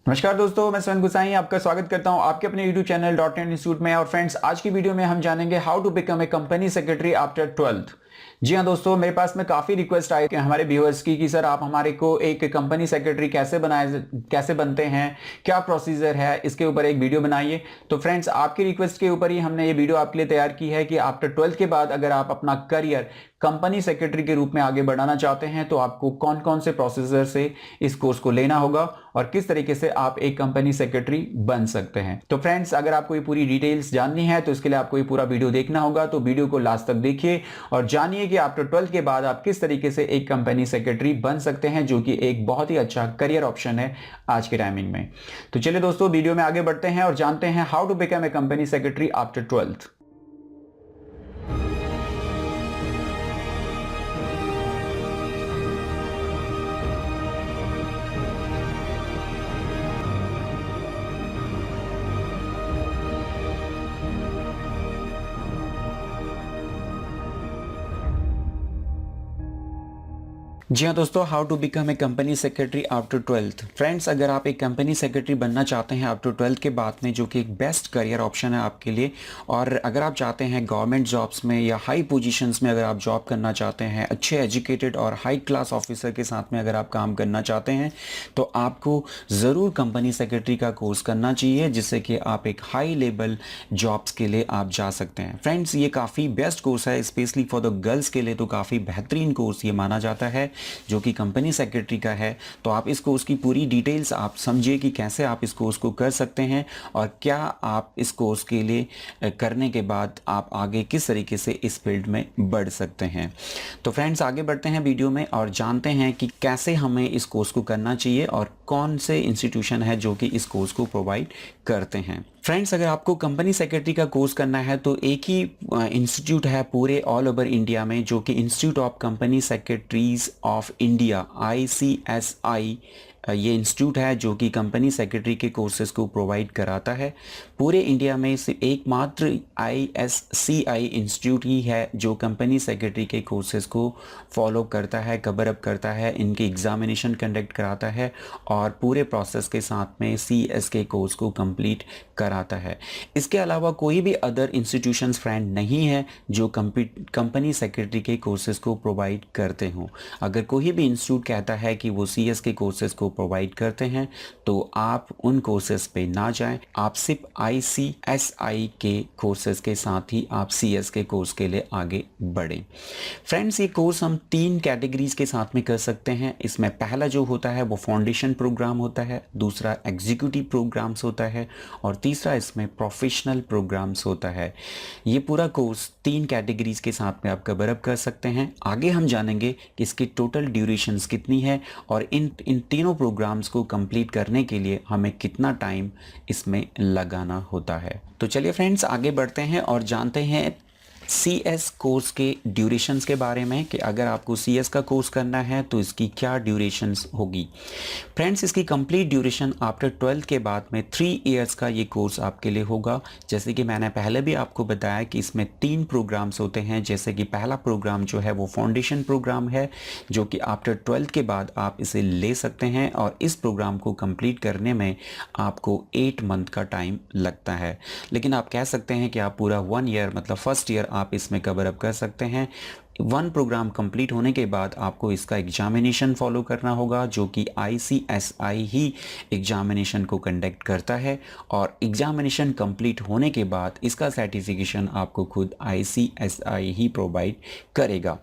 नमस्कार दोस्तों, मैं स्वयं गुसाई आपका स्वागत करता हूं आपके अपने YouTube channel dot net institute में। और फ्रेंड्स, आज की वीडियो में हम जानेंगे how to become a company secretary after 12th। जी हाँ दोस्तों, मेरे पास में काफी रिक्वेस्ट आए कि हमारे व्यूअर्स की कि सर आप हमारे को एक कंपनी सेक्रेटरी कैसे बनते हैं, क्या प्रोसीजर है, इसके ऊपर एक वीडियो बनाइए। तो फ्रेंड्स, आपकी रिक्वेस्ट के ऊपर ही हमने ये वीडियो आपके लिए तैयार की है कि आफ्टर 12th के बाद अगर आप अपना करियर कंपनी सेक्रेटरी के रूप में आगे बढ़ाना चाहते हैं तो आपको कौन कौन से प्रोसीजर से इस कोर्स को लेना होगा और किस तरीके से आप एक कंपनी सेक्रेटरी बन सकते हैं। तो फ्रेंड्स, अगर आपको ये पूरी डिटेल्स जाननी है तो इसके लिए आपको ये पूरा वीडियो देखना होगा। तो वीडियो को लास्ट तक देखिए और जानिए कि आफ्टर 12th के बाद आप किस तरीके से एक कंपनी सेक्रेटरी बन सकते हैं, जो कि एक बहुत ही अच्छा करियर ऑप्शन है आज के टाइमिंग में। तो चलिए दोस्तों, वीडियो में आगे बढ़ते हैं और जानते हैं how to become a company secretary after 12th। जी हाँ दोस्तों, how to become a company secretary after 12th। Friends, अगर आप एक कंपनी सेक्रेटरी बनना चाहते हैं आफ्टर 12th के बाद में, जो कि एक बेस्ट करियर ऑप्शन है आपके लिए, और अगर आप चाहते हैं गवर्नमेंट जॉब्स में या हाई पोजीशंस में अगर आप जॉब करना चाहते हैं, अच्छे एजुकेटेड और हाई क्लास ऑफिसर के साथ में अगर आप काम करना चाहते हैं, तो आपको ज़रूर कंपनी सेक्रेटरी का कोर्स करना चाहिए, जिससे कि आप एक हाई लेवल जॉब्स के लिए आप जा सकते हैं। फ्रेंड्स, ये काफ़ी बेस्ट कोर्स है, स्पेशली फॉर द गर्ल्स के लिए तो काफ़ी बेहतरीन कोर्स ये माना जाता है, जो कि कंपनी सेक्रेटरी का है। तो आप इस कोर्स की पूरी डिटेल्स आप समझिए कि कैसे आप इस कोर्स को कर सकते हैं और क्या आप इस कोर्स के लिए करने के बाद आप आगे किस तरीके से इस फील्ड में बढ़ सकते हैं। तो फ्रेंड्स, आगे बढ़ते हैं वीडियो में और जानते हैं कि कैसे हमें इस कोर्स को करना चाहिए और कौन से इंस्टीट्यूशन है जो कि इस कोर्स को प्रोवाइड करते हैं। फ्रेंड्स, अगर आपको कंपनी सेक्रेटरी का कोर्स करना है तो एक ही इंस्टीट्यूट है पूरे ऑल ओवर इंडिया में, जो कि institute of company secretaries of India ICSI ये इंस्टीट्यूट है, जो कि कंपनी सेक्रेटरी के कोर्सेज़ को प्रोवाइड कराता है। पूरे इंडिया में सिर्फ एकमात्र ISCI इंस्टीट्यूट ही है जो कंपनी सेक्रेटरी के कोर्सेज़ को फॉलो करता है, कवर अप करता है, इनके एग्जामिनेशन कंडक्ट कराता है और पूरे प्रोसेस के साथ में CS के कोर्स को कंप्लीट कराता है। इसके अलावा कोई भी अदर इंस्टीट्यूशंस फ्रेंड नहीं है जो कंपनी सेक्रेटरी के कोर्सेज़ को प्रोवाइड करते हों। अगर कोई भी इंस्टीट्यूट कहता है कि वो CS के कोर्सेज़ को प्रोवाइड करते हैं तो आप उन कोर्सेज पे ना जाएं, आप सिर्फ ICSI के कोर्सेज के साथ ही आप CS के कोर्स के लिए आगे बढ़ें। फ्रेंड्स, ये कोर्स हम 3 कैटेगरीज के साथ में कर सकते हैं। इसमें पहला जो होता है वो फाउंडेशन प्रोग्राम होता है, दूसरा एग्जीक्यूटिव प्रोग्राम्स होता है और तीसरा इसमें प्रोफेशनल प्रोग्राम्स होता है। ये पूरा कोर्स 3 कैटेगरीज के साथ में आप कवर अप कर सकते हैं। आगे हम जानेंगे कि इसकी टोटल ड्यूरेशंस कितनी है और इन तीनों प्रोग्राम्स को कंप्लीट करने के लिए हमें कितना टाइम इसमें लगाना होता है। तो चलिए फ्रेंड्स, आगे बढ़ते हैं और जानते हैं CS कोर्स के ड्यूरेशंस के बारे में कि अगर आपको CS का कोर्स करना है तो इसकी क्या ड्यूरेशंस होगी। फ्रेंड्स, इसकी कंप्लीट ड्यूरेशन आफ्टर 12th के बाद में 3 इयर्स का ये कोर्स आपके लिए होगा। जैसे कि मैंने पहले भी आपको बताया कि इसमें 3 प्रोग्राम्स होते हैं। जैसे कि पहला प्रोग्राम जो है वो फाउंडेशन प्रोग्राम है, जो कि आफ्टर 12th के बाद आप इसे ले सकते हैं और इस प्रोग्राम को कंप्लीट करने में आपको 8 मंथ का टाइम लगता है। लेकिन आप कह सकते हैं कि आप पूरा 1 ईयर मतलब फर्स्ट ईयर आप इसमें कवर अप कर सकते हैं। 1 प्रोग्राम कंप्लीट होने के बाद आपको इसका एग्जामिनेशन फॉलो करना होगा, जो कि ICSI ही एग्जामिनेशन को कंडक्ट करता है और एग्जामिनेशन कंप्लीट होने के बाद इसका सर्टिफिकेशन आपको खुद ICSI ही प्रोवाइड करेगा।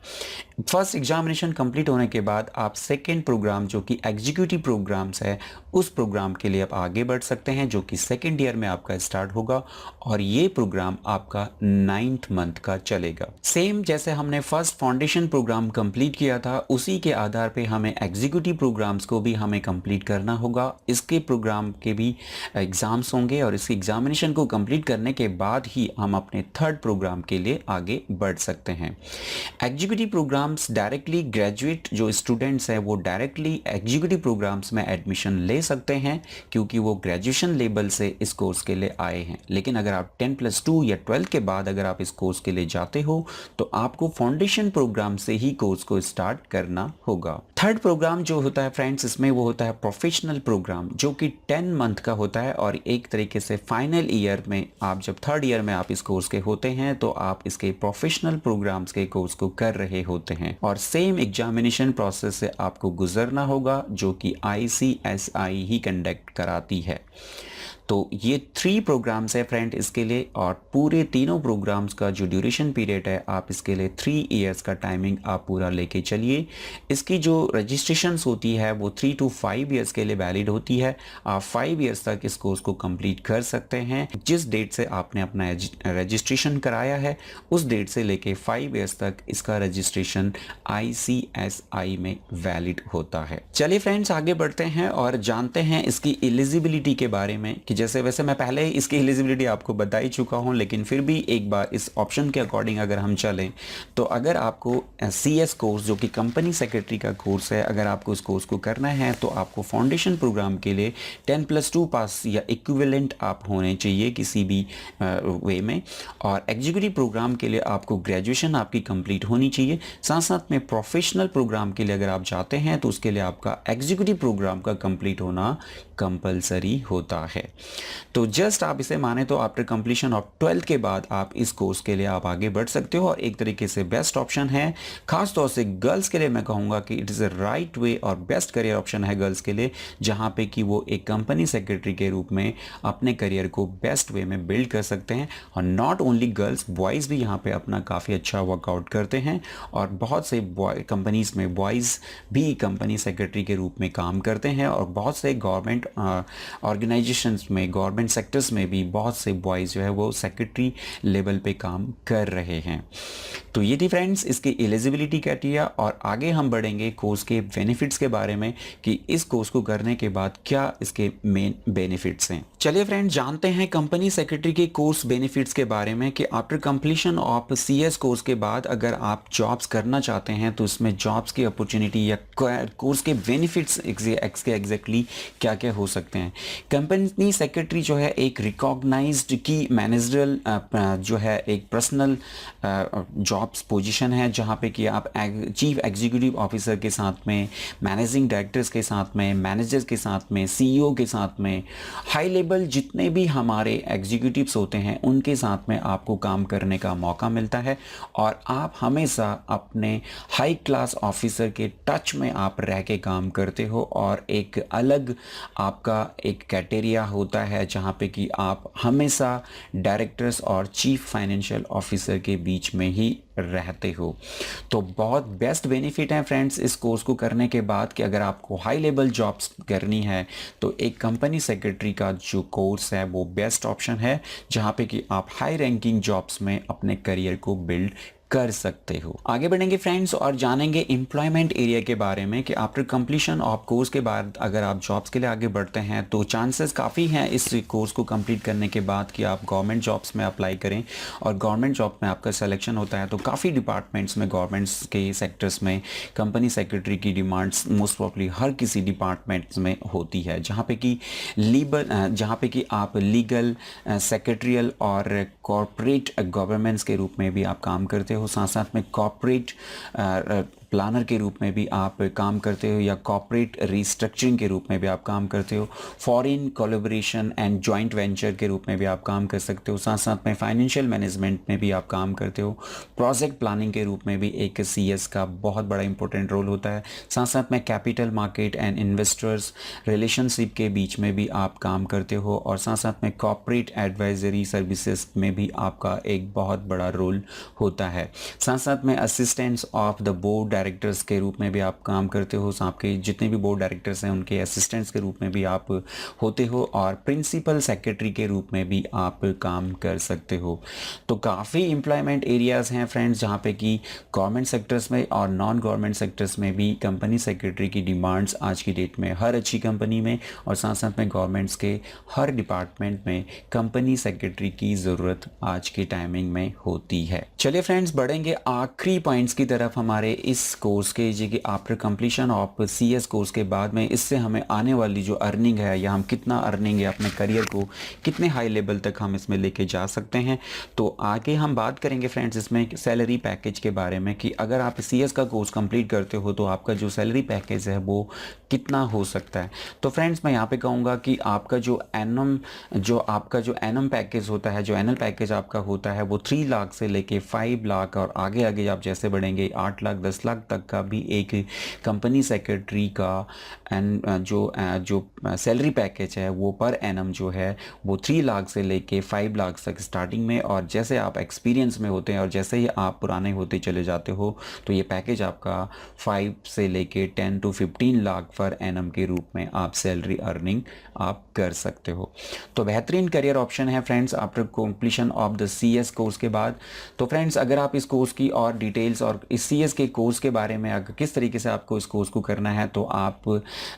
फर्स्ट एग्जामिनेशन कंप्लीट होने के बाद आप सेकेंड प्रोग्राम, जो कि एग्जीक्यूटिव प्रोग्राम्स है, उस प्रोग्राम के लिए आप आगे बढ़ सकते हैं, जो कि सेकेंड ईयर में आपका स्टार्ट होगा और ये प्रोग्राम आपका 9th मंथ का चलेगा। सेम जैसे हमने फर्स्ट फाउंडेशन प्रोग्राम कंप्लीट किया था, उसी के आधार पे हमें एग्जीक्यूटिव प्रोग्राम्स को भी हमें कंप्लीट करना होगा। इसके प्रोग्राम के भी एग्जाम्स होंगे और इस एग्जामिनेशन को कंप्लीट करने के बाद ही हम अपने थर्ड प्रोग्राम के लिए आगे बढ़ सकते हैं। एग्जीक्यूटिव प्रोग्राम्स डायरेक्टली ग्रेजुएट जो स्टूडेंट्स हैं वो डायरेक्टली एग्जीक्यूटिव प्रोग्राम्स में एडमिशन ले सकते हैं, क्योंकि वो ग्रेजुएशन लेवल से इस कोर्स के लिए आए हैं। लेकिन अगर आप 10+2 या 12 के बाद अगर आप इस कोर्स के लिए जाते हो तो आपको फाउंडेशन कंप्लीशन प्रोग्राम से ही कोर्स को स्टार्ट करना होगा। थर्ड प्रोग्राम जो होता है फ्रेंड्स, इसमें वो होता है प्रोफेशनल प्रोग्राम, जो कि 10 मंथ का होता है और एक तरीके से फाइनल ईयर में आप जब थर्ड ईयर में आप इस कोर्स के होते हैं तो आप इसके प्रोफेशनल प्रोग्राम्स के कोर्स को कर रहे होते हैं और सेम एग्जामिनेशन प्रोसेस से आपको गुजरना होगा जो कि ICSI ही कंडक्ट कराती है। तो ये 3 प्रोग्राम्स है फ्रेंड इसके लिए, और पूरे तीनों प्रोग्राम्स का जो ड्यूरेशन पीरियड है आप इसके लिए 3 इयर्स का टाइमिंग आप पूरा लेके चलिए। इसकी जो रजिस्ट्रेशंस होती है वो 3 to 5 इयर्स के लिए वैलिड होती है। आप 5 इयर्स तक इस कोर्स को कंप्लीट कर सकते हैं। जिस डेट से आपने अपना रजिस्ट्रेशन कराया है उस डेट से लेके 5 इयर्स तक इसका रजिस्ट्रेशन ICSI में वैलिड होता है। चलिए फ्रेंड्स आगे बढ़ते हैं और जानते हैं इसकी एलिजिबिलिटी के बारे में, कि जैसे वैसे मैं पहले ही इसकी एलिजिबिलिटी आपको बता ही चुका हूं, लेकिन फिर भी एक बार इस ऑप्शन के अकॉर्डिंग अगर हम चलें तो अगर आपको CS कोर्स जो कि कंपनी सेक्रेटरी का कोर्स है, अगर आपको इस कोर्स को करना है तो आपको फाउंडेशन प्रोग्राम के लिए 10+2 पास या इक्विवेलेंट आप होने चाहिए किसी भी वे में, और एग्जीक्यूटिव प्रोग्राम के लिए आपको ग्रेजुएशन आपकी कंप्लीट होनी चाहिए। साथ साथ में प्रोफेशनल प्रोग्राम के लिए अगर आप जाते हैं तो उसके लिए आपका एग्जीक्यूटिव प्रोग्राम का कंप्लीट होना कंपलसरी होता है। तो जस्ट आप इसे माने तो आफ्टर कंप्लीशन ऑफ 12th के बाद आप इस कोर्स के लिए आप आगे बढ़ सकते हो और एक तरीके से बेस्ट ऑप्शन है। खास तौर से गर्ल्स के लिए मैं कहूँगा कि it is a right way और बेस्ट करियर ऑप्शन है गर्ल्स के लिए, जहाँ पे कि वो एक कंपनी सेक्रेटरी के रूप में अपने करियर को बेस्ट वे में बिल्ड कर सकते हैं। और नॉट ओनली गर्ल्स, बॉयज़ भी यहाँ पे अपना काफ़ी अच्छा वर्कआउट करते हैं और बहुत से कंपनीज़ में बॉयज़ भी कंपनी सेक्रेटरी के रूप में काम करते हैं और बहुत से गवर्नमेंट ऑर्गेनाइजेशंस में, गवर्नमेंट सेक्टर्स में भी बहुत से बॉयज़ जो है वो सेक्रेटरी लेवल पे काम कर रहे हैं। तो ये थी फ्रेंड्स इसकी एलिजिबिलिटी क्राइटेरिया, और आगे हम बढ़ेंगे कोर्स के बेनिफिट्स के बारे में कि इस कोर्स को करने के बाद क्या इसके मेन बेनिफिट्स हैं। चलिए फ्रेंड्स जानते हैं कंपनी सेक्रेटरी के कोर्स बेनिफिट्स के बारे में कि after completion of CS course के बाद अगर आप जॉब्स करना चाहते हैं तो इसमें जॉब्स की अपॉर्चुनिटी या कोर्स के बेनिफिट्स एग्जैक्टली क्या क्या हो सकते हैं। कंपनी सेक्रेटरी जो है एक रिकॉग्नाइज्ड की मैनेजरल जो है एक पर्सनल जॉब्स पोजीशन है, जहाँ पे कि आप चीफ एग्जीक्यूटिव ऑफिसर के साथ में, मैनेजिंग डायरेक्टर्स के साथ में, मैनेजर्स के साथ में, CEO के साथ में, हाई लेवल जितने भी हमारे एग्जीक्यूटिव्स होते हैं उनके साथ में आपको काम करने का मौका मिलता है और आप हमेशा अपने हाई क्लास ऑफिसर के टच में आप रह के काम करते हो और एक अलग आपका एक क्राइटेरिया होता है जहाँ पे कि आप हमेशा डायरेक्टर्स और चीफ फाइनेंशियल ऑफिसर के बीच में ही रहते हो। तो बहुत बेस्ट बेनिफिट है फ्रेंड्स इस कोर्स को करने के बाद कि अगर आपको हाई लेवल जॉब्स करनी है तो एक कंपनी सेक्रेटरी का जो कोर्स है वो बेस्ट ऑप्शन है, जहाँ पे कि आप हाई रैंकिंग जॉब्स में अपने करियर को बिल्ड कर सकते हो। आगे बढ़ेंगे फ्रेंड्स और जानेंगे एम्प्लॉयमेंट एरिया के बारे में कि आफ्टर कंप्लीशन ऑफ कोर्स के बाद अगर आप जॉब्स के लिए आगे बढ़ते हैं तो चांसेस काफ़ी हैं इस कोर्स को कंप्लीट करने के बाद कि आप गवर्नमेंट जॉब्स में अप्लाई करें और गवर्नमेंट जॉब में आपका सिलेक्शन होता है तो काफ़ी डिपार्टमेंट्स में, गवर्नमेंट्स के सेक्टर्स में कंपनी सेक्रेटरी की डिमांड्स मोस्ट प्रॉब्ली हर किसी डिपार्टमेंट्स में होती है, जहाँ पे कि आप लीगल, सेक्रेटरियल और कॉर्पोरेट गवर्नेंस के रूप में भी आप काम करते हो। साथ साथ में कॉर्पोरेट प्लानर के रूप में भी आप काम करते हो या कॉर्पोरेट रिस्ट्रक्चरिंग के रूप में भी आप काम करते हो, foreign collaboration and joint venture के रूप में भी आप काम कर सकते हो। साथ साथ में फाइनेंशियल मैनेजमेंट में भी आप काम करते हो, प्रोजेक्ट प्लानिंग के रूप में भी एक CS का बहुत बड़ा इंपॉर्टेंट रोल होता है। साथ साथ में capital market and investors relationship के बीच में भी आप काम करते हो और साथ साथ में कॉर्पोरेट एडवाइजरी सर्विसेज में भी आपका एक बहुत बड़ा रोल होता है। साथ साथ में assistants of the board directors के रूप में भी आप काम करते हो, आपके जितने भी बोर्ड डायरेक्टर्स हैं उनके असिस्टेंट्स के रूप में भी आप होते हो और प्रिंसिपल सेक्रेटरी के रूप में भी आप काम कर सकते हो। तो काफ़ी एम्प्लॉयमेंट एरियाज़ हैं फ्रेंड्स जहाँ पे कि गवर्नमेंट सेक्टर्स में और नॉन गवर्नमेंट सेक्टर्स में भी कंपनी सेक्रेटरी की डिमांड्स आज की डेट में हर अच्छी कंपनी में और साथ साथ में गवर्नमेंट्स के हर डिपार्टमेंट में कंपनी सेक्रेटरी की ज़रूरत आज के टाइमिंग में होती है। चलिए फ्रेंड्स बढ़ेंगे आखिरी पॉइंट्स की तरफ हमारे इस इस कोर्स के जी कि after completion of CS course के बाद में इससे हमें आने वाली जो अर्निंग है या हम कितना अर्निंग है अपने करियर को कितने हाई लेवल तक हम इसमें लेके जा सकते हैं। तो आगे हम बात करेंगे फ्रेंड्स इसमें सैलरी पैकेज के बारे में कि अगर आप CS का कोर्स कंप्लीट करते हो तो आपका जो सैलरी पैकेज है वो कितना हो सकता है। तो फ्रेंड्स मैं यहाँ पे कहूँगा कि आपका जो एनम पैकेज होता है, जो एनुअल पैकेज आपका होता है वो 3 लाख से लेके 5 लाख और आगे आगे आप जैसे बढ़ेंगे 8 लाख 10 लाख तक का भी एक कंपनी सेक्रेटरी का जो सैलरी पैकेज है वो पर एनम जो है वो 3 लाख से लेके 5 लाख तक स्टार्टिंग में, और जैसे आप एक्सपीरियंस में होते हैं और जैसे ही आप पुराने होते चले जाते हो तो ये पैकेज आपका 5 से लेके 10 to 15 लाख पर एनम के रूप में आप सैलरी अर्निंग आप कर सकते हो। तो बेहतरीन करियर ऑप्शन है friends after completion of the CS course के बाद। तो फ्रेंड्स अगर आप इस कोर्स की और डिटेल्स और इस CS के कोर्स के बारे में अगर किस तरीके से आपको इस कोर्स को करना है तो आप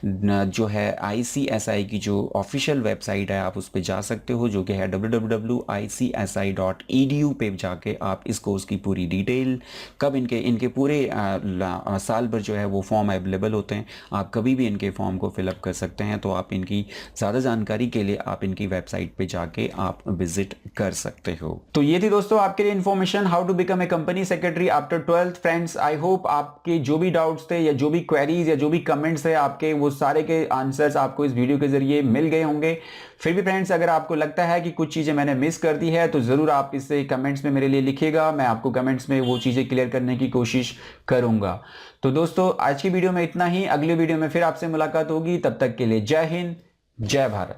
जो है ICSI की जो ऑफिशियल वेबसाइट है आप उस पर जा सकते हो, जो कि है www.icsi.edu पे जाके आप इस कोर्स की पूरी डिटेल, कब इनके पूरे साल भर जो है वो फॉर्म अवेलेबल होते हैं, आप कभी भी इनके फॉर्म को फिलअप कर सकते हैं। तो आप इनकी ज़्यादा जानकारी के लिए आप इनकी वेबसाइट पे जाके आप विजिट कर सकते हो। तो ये थी दोस्तों आपके लिए information how to become a company secretary after 12th। Friends I hope आपके जो भी डाउट्स थे या जो भी क्वेरीज या जो भी कमेंट्स थे आपके, वो सारे के आंसर्स आपको इस वीडियो के जरिए मिल गए होंगे। फिर भी फ्रेंड्स अगर आपको लगता है कि कुछ चीज़ें मैंने मिस कर दी है तो ज़रूर आप इसे कमेंट्स में मेरे लिए लिखिएगा, मैं आपको कमेंट्स में वो चीज़ें क्लियर करने की कोशिश करूंगा। तो दोस्तों आज की वीडियो में इतना ही, अगले वीडियो में फिर आपसे मुलाकात होगी, तब तक के लिए जय हिंद जय भारत।